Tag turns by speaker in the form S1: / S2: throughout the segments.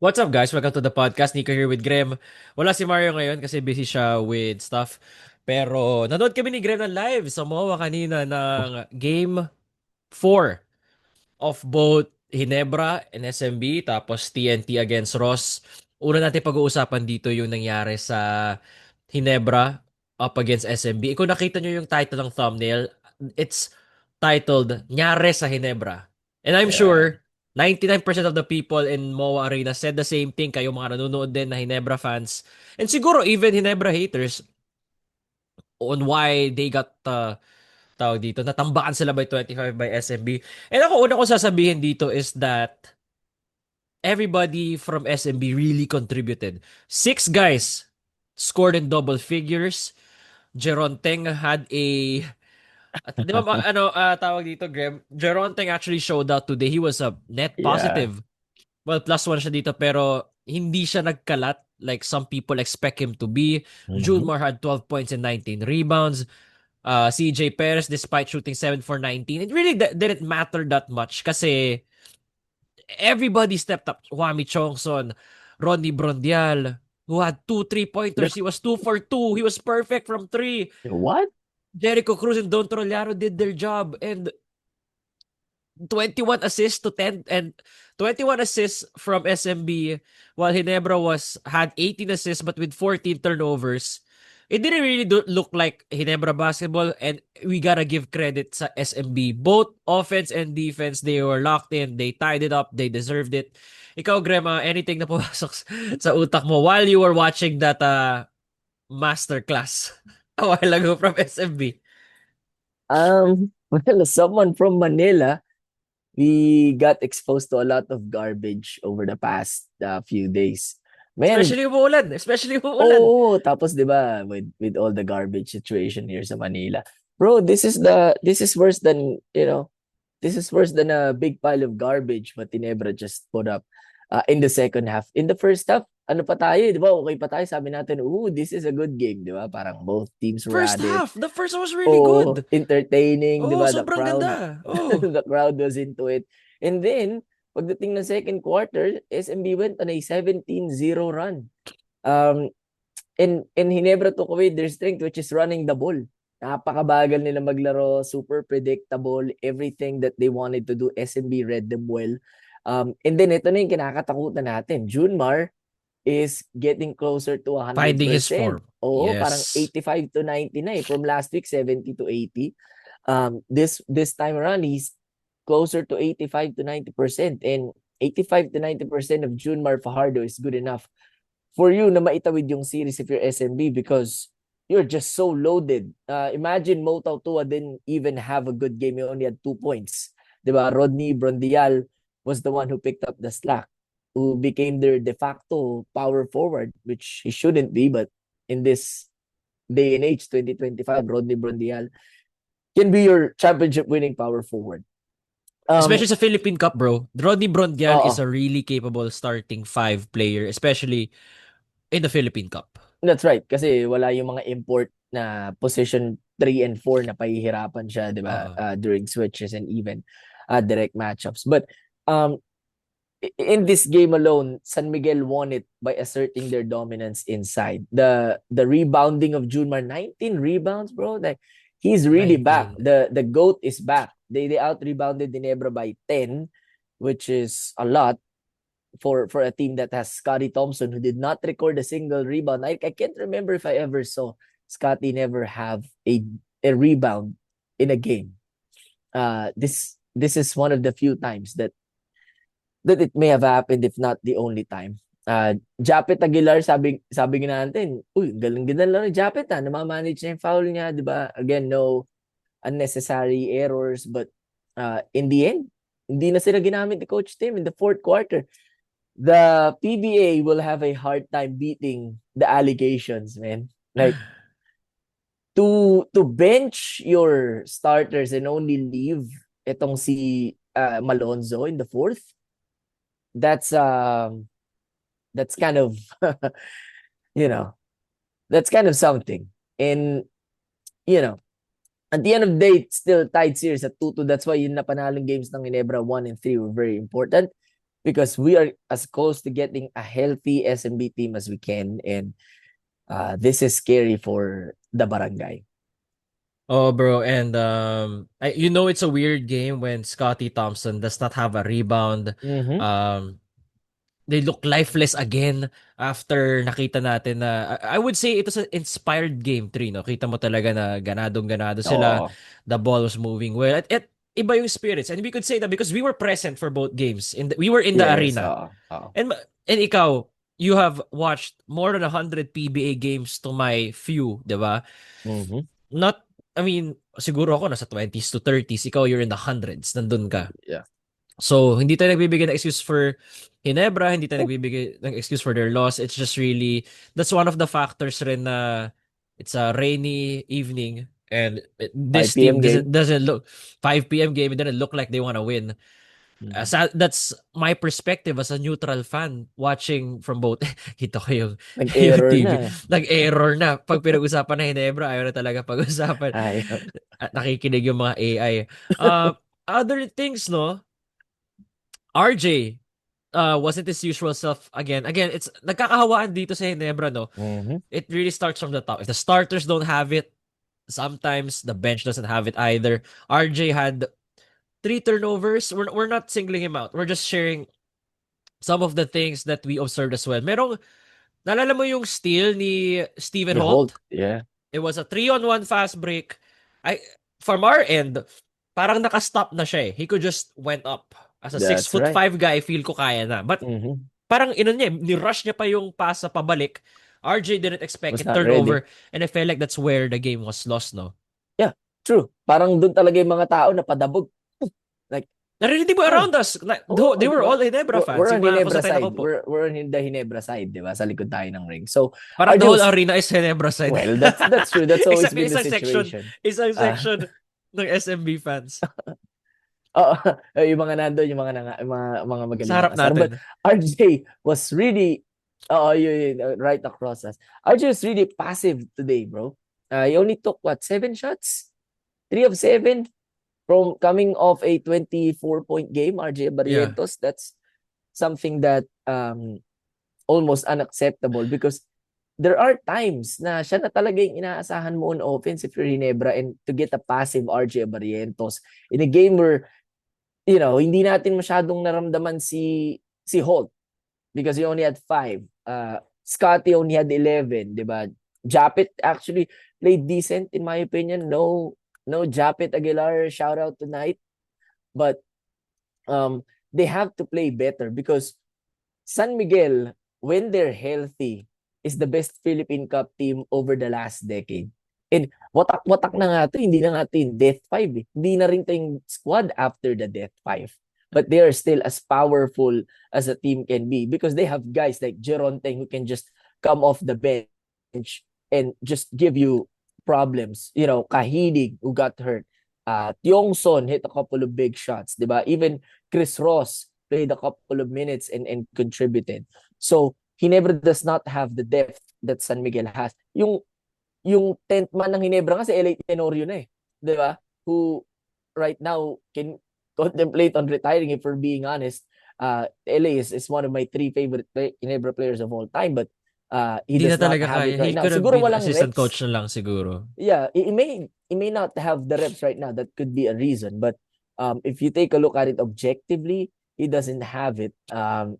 S1: What's up guys? Welcome to the podcast. Nico here with Graham. Wala si Mario ngayon kasi busy siya with stuff. Pero nanood kami ni Graham ng live sa MOA kanina ng Game 4 of both Ginebra and SMB tapos TNT against Ross. Una natin pag-uusapan dito yung nangyari sa Ginebra up against SMB. Kung nakita nyo yung title ng thumbnail, it's titled Nyare sa Ginebra. And I'm
S2: Yeah,
S1: sure 99% of the people in MOA Arena said the same thing. Kayo mga nanonood din na Ginebra fans. And siguro even Ginebra haters on why they got tawag dito, natambakan sila by 25 by SMB. And ako, una ko sasabihin dito is that everybody from SMB really contributed. Six guys scored in double figures. Jeron had a di ba tawag dito, Graham? Jeron actually showed out today. He was a net
S2: yeah.
S1: positive. Well, plus one siya dito pero hindi siya nagkalat like some people expect him to be.
S2: Mhm.
S1: Junemar had 12 points and 19 rebounds. CJ Perez, despite shooting 7 for 19, it really didn't matter that much kasi everybody stepped up. Wami Chongson, Ronnie Brondial, who had two three-pointers.
S2: Look,
S1: He was 2 for 2. He was perfect from three.
S2: what?
S1: Jericho Cruz and Don Trollaro did their job. And 21 assists to 10 and 21 assists from SMB while Ginebra had 18 assists but with 14 turnovers. It didn't really look like Ginebra basketball and we gotta give credit sa SMB. Both offense and defense, they were locked in. They tied it up. They deserved it. Ikaw, Grema, anything na pumasok sa utak mo while you were watching that masterclass a while ago from SMB?
S2: Well, someone from Manila, we got exposed to a lot of garbage over the past few days. Man,
S1: Especially umuulan. Especially umuulan.
S2: oh, tapos 'di ba with all the garbage situation here sa Manila. Bro, this is worse than, this is worse than a big pile of garbage what Ginebra just put up in the second half. In the first half, ano pa tayo, di ba? Okay pa tayo. Sabi natin, ooh, this is a good game, di ba? Parang both teams were
S1: First
S2: at it.
S1: half, the first one was really
S2: Oh,
S1: good.
S2: entertaining, di
S1: Oh,
S2: ba? The
S1: sobrang
S2: crowd,
S1: ganda. Oh.
S2: the crowd was into it. And then, pagdating ng second quarter, SMB went on a 17-0 run. Um, and Ginebra took away their strength, which is running the ball. Napakabagal nila maglaro, super predictable, everything that they wanted to do, SMB read them well. And then ito na yung kinakatakutan natin. Junemar is getting closer to
S1: Finding his
S2: 100%.
S1: form.
S2: Oo, parang
S1: Yes.
S2: 85 to 90 na eh. From last week, 70 to 80. This time around, he's closer to 85 to 90%. And 85 to 90% of Junemar Fajardo is good enough for you na maitawid yung series if you're SMB because you're just so loaded. Imagine Motau Tua didn't even have a good game. He only had 2 points. Diba? Rodney Brondial was the one who picked up the slack, who became their de facto power forward, which he shouldn't be, but in this day and age, 2025, Rodney Brondial can be your championship winning power forward. Um,
S1: Especially sa Philippine Cup, bro. Rodney Brondial is
S2: Oo,
S1: a really capable starting five player, especially in the Philippine Cup.
S2: that's right. Kasi wala yung mga import na position 3 and 4 na pahihirapan siya, di ba?
S1: Uh,
S2: During switches and even direct matchups. But um, in this game alone, San Miguel won it by asserting their dominance inside. The rebounding of Junmar, 19 rebounds, bro. Like he's really back.
S1: 19.
S2: The GOAT is back. They out rebounded Ginebra by 10, which is a lot for a team that has Scotty Thompson, who did not record a single rebound. I can't remember if I ever saw Scotty never have a rebound in a game. This is one of the few times that it may have happened, if not the only time. Japet Aguilar, sabi nga natin, uy, galing-galing lang ni Japet namamanage na yung foul niya, di ba? Again, no unnecessary errors, but in the end, hindi na sila ginamit ni Coach Tim in the fourth quarter. The PBA will have a hard time beating the allegations, man. Like to bench your starters and only leave itong si Malonzo in the fourth. That's that's kind of you know, that's kind of something. And you know, at the end of the day, it's still tied series at 2-2. That's why yung napanalang games ng Ginebra 1 and 3 were very important. because we are as close to getting a healthy SMB team as we can, and this is scary for the barangay.
S1: Oh, bro, and you know it's a weird game when Scotty Thompson does not have a rebound.
S2: Mm-hmm.
S1: Um, they look lifeless again after nakita natin na I would say it was an inspired game 3, no? Kita mo talaga na ganadong-ganado sila.
S2: Oo.
S1: The ball was moving well. At iba yung spirits. And we could say that because we were present for both games. We were in the
S2: Yes,
S1: arena.
S2: oo. Oo.
S1: And ikaw, you have watched more than 100 PBA games to my few, 'di ba?
S2: Mm-hmm.
S1: Not I mean, siguro ako nasa 20s to 30s, ikaw you're in the hundreds, nandun ka.
S2: Yeah.
S1: So, hindi tayo nagbibigay ng excuse for Ginebra, hindi tayo nagbibigay ng excuse for their loss. It's just really, that's one of the factors rin na it's a rainy evening and this
S2: 5 p.m.
S1: team
S2: game.
S1: doesn't look, 5 p.m. game, it doesn't look like they want to win.
S2: Mm-hmm.
S1: That's my perspective as a neutral fan watching from both. Kita ko yung
S2: Nag-error
S1: TV.
S2: na.
S1: Nag-error na. Pag pinag-usapan na Ginebra, ayaw na talaga pag-usapan.
S2: Ayaw.
S1: At nakikinig yung mga AI. Other things, no? RJ wasn't his usual self again. Again, it's nagkakahawaan dito sa Ginebra, no?
S2: Mm-hmm.
S1: It really starts from the top. If the starters don't have it, sometimes the bench doesn't have it either. RJ had 3 turnovers. We're not singling him out. We're just sharing some of the things that we observed as well. Naalala mo yung steal ni Steven
S2: You hold.
S1: Holt?
S2: Yeah.
S1: It was a 3-on-1 fast break. From our end, parang nakastop na siya eh. He could just went up. As a six
S2: That's
S1: foot
S2: right.
S1: five guy, feel ko kaya na. But
S2: Mm-hmm.
S1: parang niya, ni-rush niya pa yung pass sa pabalik. RJ didn't expect
S2: Was
S1: it,
S2: not ready.
S1: turnover. And I felt like that's where the game was lost, no?
S2: Yeah, true. Parang doon talaga yung mga tao na padabog. Like,
S1: Narinig mo
S2: ah,
S1: around us.
S2: oo,
S1: They
S2: di
S1: were
S2: ba?
S1: all Ginebra fans.
S2: We're
S1: Yung
S2: on
S1: mga
S2: Ginebra
S1: kusatay na
S2: side.
S1: po.
S2: We're on the Ginebra side, di ba? Sa likod tayo ng ring. So,
S1: Parang the
S2: RJ
S1: whole
S2: was,
S1: arena is Ginebra side.
S2: well, that's true. That's always been the
S1: Isang section.
S2: situation.
S1: Isang
S2: Uh,
S1: section ng SMB fans.
S2: Oo, yung mga nandoon, yung mga
S1: Sa
S2: magaling
S1: harap
S2: makasar. But
S1: natin.
S2: RJ was really, right across us. RJ was really passive today, bro. He only took, what, 7 shots? 3 of 7 from coming off a 24-point game. RJ
S1: Yeah.
S2: Barrientos, that's something that almost unacceptable because there are times na siya na talaga yung inaasahan mo on offense if you're Ginebra, and to get a passive RJ Barrientos in a game where hindi natin masyadong naramdaman si Holt because he only had 5. Scotty only had 11, di ba? Japet actually played decent in my opinion. No Japet Aguilar shout out tonight, but they have to play better because San Miguel, when they're healthy, is the best Philippine Cup team over the last decade. And watak-watak na nga to, hindi na nga to yung Death 5 eh. Hindi na rin to yung squad after the Death 5. But they are still as powerful as a team can be because they have guys like Geronte who can just come off the bench and just give you problems. Kahidig who got hurt. Tiongson hit a couple of big shots, di ba? Even Chris Ross played a couple of minutes and contributed. So, Ginebra does not have the depth that San Miguel has. Yung 10th man ng Ginebra kasi LA Tenorio na eh. 'Di ba? Who right now can contemplate on retiring if we're being honest. LA is one of my 3 favorite Ginebra players of all time, but he
S1: Hindi na
S2: does not
S1: talaga
S2: have
S1: kaya.
S2: it right
S1: He
S2: now.
S1: could have
S2: Siguro
S1: been
S2: walang
S1: assistant
S2: reps.
S1: coach na lang siguro.
S2: Yeah, it may not have the reps right now. That could be a reason, but if you take a look at it objectively, he doesn't have it.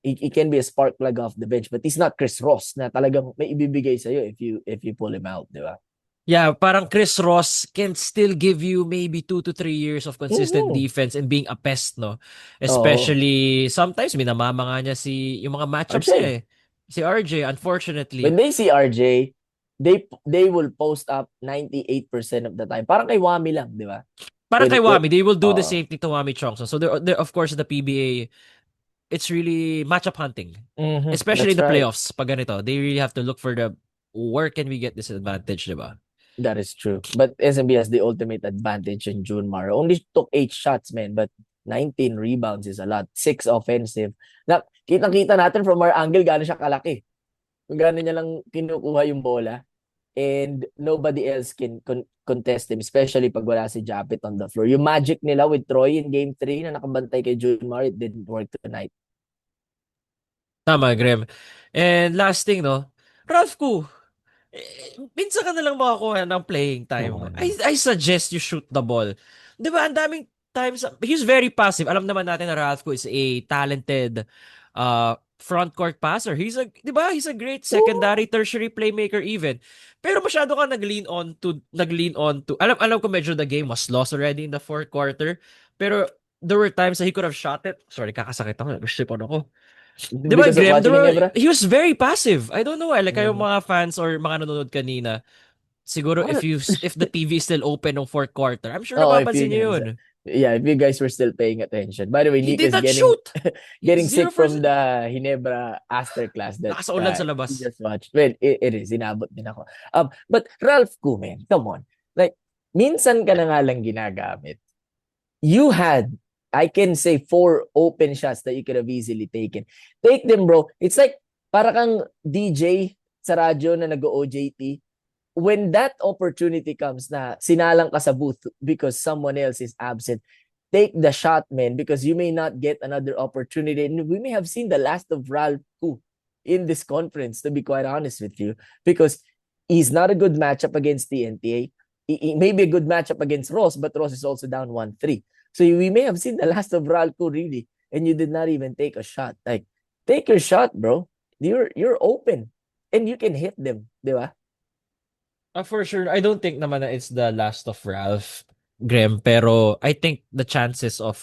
S2: He can be a spark plug off the bench, but he's not Chris Ross na talagang may ibibigay sa'yo if you pull him out, di ba?
S1: Yeah, parang Chris Ross can still give you maybe 2 to 3 years of consistent
S2: Mm-hmm.
S1: defense and being a pest, no?
S2: Oo.
S1: Especially, sometimes minamama nga niya yung mga matchups niya
S2: RJ.
S1: eh. Si RJ, unfortunately.
S2: When they see RJ, they will post up 98% of the time. Parang kay Wami lang, di ba?
S1: Parang kay
S2: When
S1: Wami, they will do the
S2: uh
S1: same thing to Wami Chongson. So, of course, the PBA, it's really matchup hunting. Especially
S2: that's
S1: in the
S2: right.
S1: playoffs, pag ganito. They really have to look for where can we get this advantage, di ba?
S2: That is true. But SMB has the ultimate advantage in Junemar. Only took 8 shots, man, but 19 rebounds is a lot. 6 offensive. Na, kitang-kita natin from our angle gaano siya kalaki. Kung gaano niya lang kinukuha yung bola. And nobody else can contest him, especially pag wala si Japet on the floor. Yung magic nila with Troy in game 3 na nakabantay kay Junemar, it didn't work tonight.
S1: Tama, Grem. And last thing, no? Ralph Koo, minsan ka na lang makakuha ng playing
S2: Come
S1: time.
S2: on, man.
S1: I suggest you shoot the ball. Di ba, ang daming times, he's very passive. Alam naman natin na Ralph Koo is a talented front court passer. Di ba, he's a great
S2: Ooh.
S1: secondary, tertiary playmaker even. Pero masyado ka nag-lean on to, alam ko medyo the game was lost already in the fourth quarter. Pero there were times that he could have shot it. Sorry, kakasakit ako. Nag-strip on ako. Di ba,
S2: Because of
S1: Graham?
S2: watching Ginebra?
S1: He was very passive. I don't know why. Like, kayo
S2: Mhm.
S1: mga fans or mga nanonood kanina, siguro
S2: Well,
S1: if the TV is still open ng fourth quarter, I'm sure
S2: oh, if you
S1: napapansin niyo
S2: guys,
S1: yun.
S2: yeah, if you guys were still paying attention. By the way,
S1: He
S2: Nico
S1: did
S2: is
S1: not
S2: getting
S1: shoot.
S2: getting
S1: Zero
S2: sick
S1: for
S2: from the Ginebra Aster class that
S1: nakasaulan sa
S2: he
S1: labas.
S2: just watched. Well, it is. Inabot din ako. But Ralph Kuman, come on. Like, minsan ka na nga lang ginagamit. You had, I can say, 4 open shots that you could have easily taken. Take them, bro. It's like, para kang DJ sa radyo na nag-OJT. When that opportunity comes na sinalang ka sa booth because someone else is absent, take the shot, man, because you may not get another opportunity. And we may have seen the last of Ralph Koo in this conference, to be quite honest with you, because he's not a good matchup against the NTA. He may be a good matchup against Ross, but Ross is also down 1-3. So we may have seen the last of Ralph Koo, really, and you did not even take a shot. Like, take your shot, bro. You're open and you can hit them, di ba?
S1: For sure, I don't think naman na it's the last of Ralph, Graham, pero I think the chances of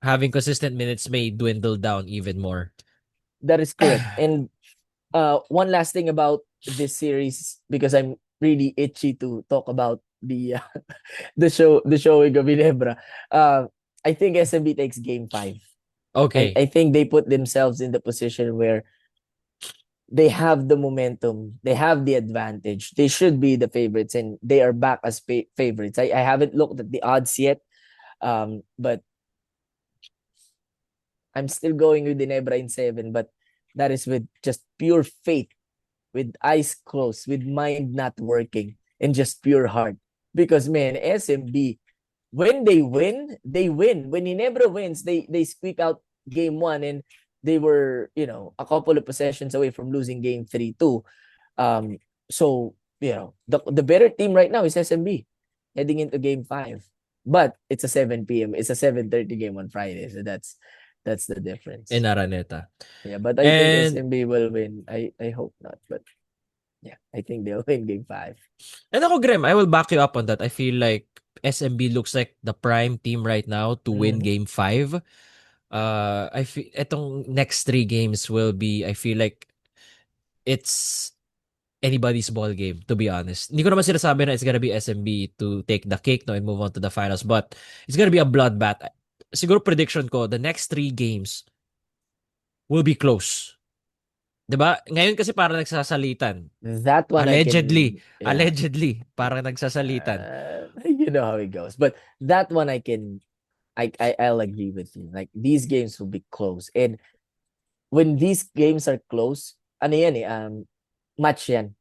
S1: having consistent minutes may dwindle down even more.
S2: That is correct. And one last thing about this series, because I'm really itchy to talk about the showing of Ginebra. I think SMB takes game 5.
S1: Okay.
S2: I think they put themselves in the position where they have the momentum, they have the advantage. They should be the favorites, and they are back as favorites. I haven't looked at the odds yet, but I'm still going with Ginebra in 7. But that is with just pure faith, with eyes closed, with mind not working, and just pure heart. Because man, SMB, when they win, they win. When Ginebra wins, they squeak out game 1, and they were, a couple of possessions away from losing game 3 too. So the better team right now is SMB heading into game 5. But it's a 7 p.m. It's a 7:30 game on Friday, so that's the difference.
S1: In Araneta.
S2: Yeah, but I think
S1: And
S2: SMB will win. I hope not, but yeah, I think they'll win game 5.
S1: And ako, Graham, I will back you up on that. I feel like SMB looks like the prime team right now to win
S2: Mm-hmm.
S1: game 5. I feel etong next 3 games will be, I feel like it's anybody's ball game, to be honest. Hindi ko naman sinasabi na it's gonna be SMB to take the cake no and move on to the finals, but it's gonna be a bloodbath. Siguro prediction ko, the next 3 games will be close. 'Di ba? Ngayon kasi parang nagsasalitan.
S2: That one I
S1: Allegedly,
S2: can, yeah.
S1: allegedly, parang nagsasalitan.
S2: You know how it goes. But that one I can, I'll agree with you. Like, these games will be close, and when these games are close, ano yan match yan.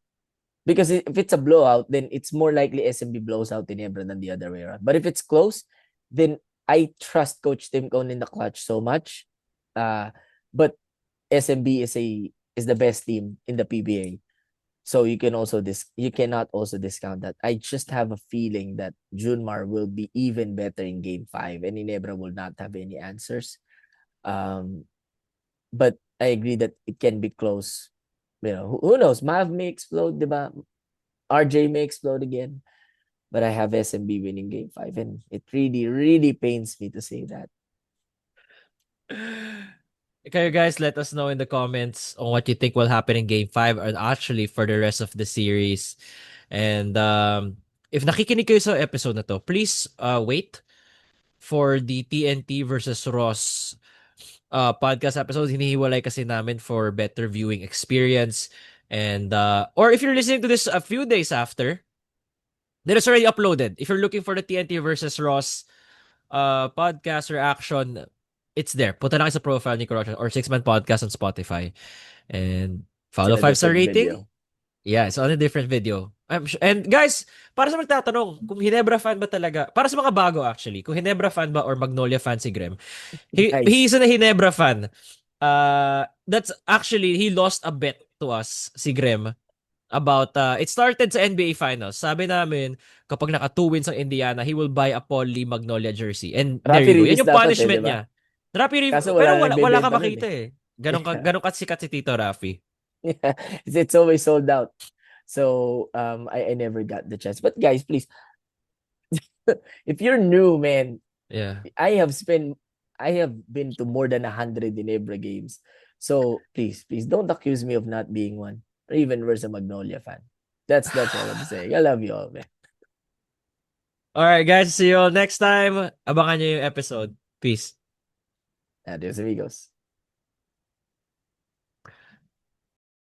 S2: Because if it's a blowout, then it's more likely SMB blows out Ginebra than the other way around. But if it's close, then I trust Coach Tim Cone in the clutch so much. But SMB is the best team in the PBA. So you cannot also discount that. I just have a feeling that Junemar will be even better in game 5, and Ginebra will not have any answers. But I agree that it can be close. Who knows? Mav may explode, diba? RJ may explode again. But I have SMB winning game 5, and it really, really pains me to say that.
S1: Kayo guys, let us know in the comments on what you think will happen in game 5 and actually for the rest of the series. And if nakikinig kayo sa episode na to, please wait for the TNT versus Ross podcast episode. Hinihiwalay kasi namin for better viewing experience. And or if you're listening to this a few days after, then it's already uploaded. If you're looking for the TNT versus Ross podcast reaction, it's there. Punta lang sa profile ni Nicorocha or 6-Man Podcast on Spotify. And
S2: It's in
S1: follow
S2: a
S1: 5-star
S2: different
S1: rating.
S2: video.
S1: Yeah, it's on a different video. And guys, para sa magtatanong, kung Ginebra fan ba talaga, para sa mga bago actually, kung Ginebra fan ba or Magnolia fan si Graham,
S2: Guys,
S1: he's a Ginebra fan. That's actually, he lost a bet to us, si Grem, about, it started sa NBA Finals. Sabi namin, kapag naka 2 wins ang Indiana, he will buy a Paul Lee Magnolia jersey. And there
S2: Rafi
S1: you go. Yan
S2: Rivas
S1: yung
S2: dapat eh, di
S1: punishment
S2: ba?
S1: niya.
S2: Kaso
S1: Pero
S2: wala nang
S1: wala ka
S2: nagbebenta nun
S1: makita
S2: eh.
S1: eh. Ganon ka sikat si Tito Rafi.
S2: Yeah, it's always sold out. So I never got the chance. But guys, please, if you're new, man,
S1: Yeah.
S2: I have spent I have been to more than 100 Ginebra games. So please don't accuse me of not being one. Or even worse, a Magnolia fan. That's all I'm saying. I love you all, man.
S1: Alright guys, see you all next time. Abangan nyo yung episode. Peace.
S2: Adios, amigos.